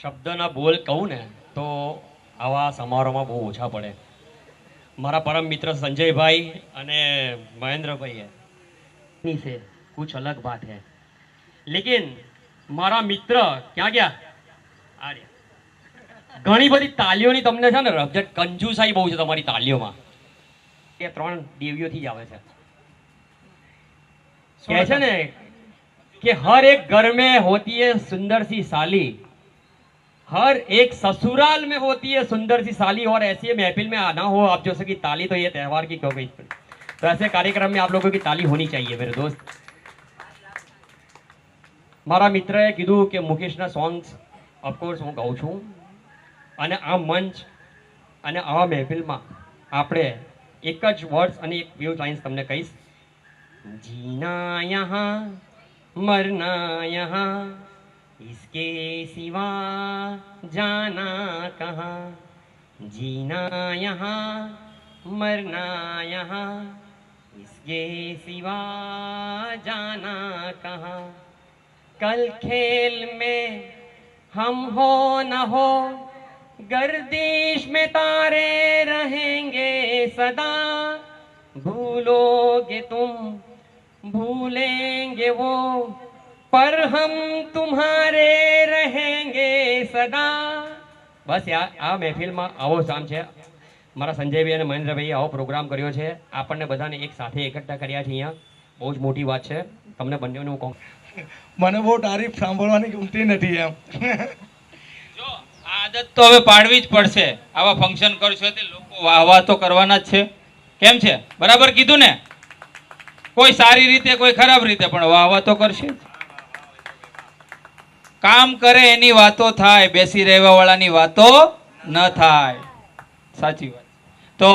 શબ્દના બોલ કહું ને તો આવા સમારોહમાં બહુ ઓછા પડે. મારા પરમ મિત્ર સંજયભાઈ અને મહેન્દ્રભાઈ है नहीं से कुछ अलग बात है. लेकिन મારા મિત્ર ક્યાં ગયા? આ રહ્યા. ઘણી બધી તાલીઓની તમને છે ને રફજટ કંજુસાઈ બહુ છે તમારી તાલીઓમાં. એ ત્રણ દેવીઓથી જ આવે છે. કહે છે ને कि हर एक घर में होती है सुंदर सी साली, हर एक ससुराल में होती है सुंदर सी साली, और ऐसी महफिल में आना हो आप जो की ताली तो ये त्यौहार की क्यों गई, तो ऐसे कार्यक्रम में आप लोगों की ताली होनी चाहिए मेरे दोस्त. મારા મિત્રએ કીધું કે મુકેશના સોંગ્સ ઓફકોર્સ હું ગાઉં છું, અને આ મંચ અને આ મહેફિલમાં આપણે એક જ વર્ડ્સ અને એક વ્યૂ લાઇન્સ તમને કહીશ. જીના યહાં मरना यहाँ इसके सिवा जाना कहाँ, जीना यहाँ मरना यहाँ इसके सिवा जाना कहाँ, कल खेल में हम हो न हो गर्दिश में तारे रहेंगे सदा, भूलोगे तुम भूलेंगे वो पर हम तुम्हारे रहेंगे सदा. બસ યાર આ મહેફિલમાં આવો સામ છે. મારા સંજયભાઈ અને મહેન્દ્રભાઈએ આવો પ્રોગ્રામ કર્યો છે, આપણને બધાને એક સાથે એકઠા કર્યા છે. અહીંયા બહુ જ મોટી વાત છે. તમને બંનેને હું કહું, મને બહુ તારીફ સાંભળવાની ગમતી નથી એમ. જો આદત તો હવે પાડવી જ પડશે. આવા ફંક્શન કરશો તે લોકો વાહ તો કરવાના જ છે. કેમ છે? બરાબર કીધું ને? કોઈ સારી રીતે કોઈ ખરાબ રીતે પણ વાહ તો કરશે. કામ કરે એની વાતો થાય, બેસી રહેવા વાળાની વાતો ન થાય. સાચી વાત. તો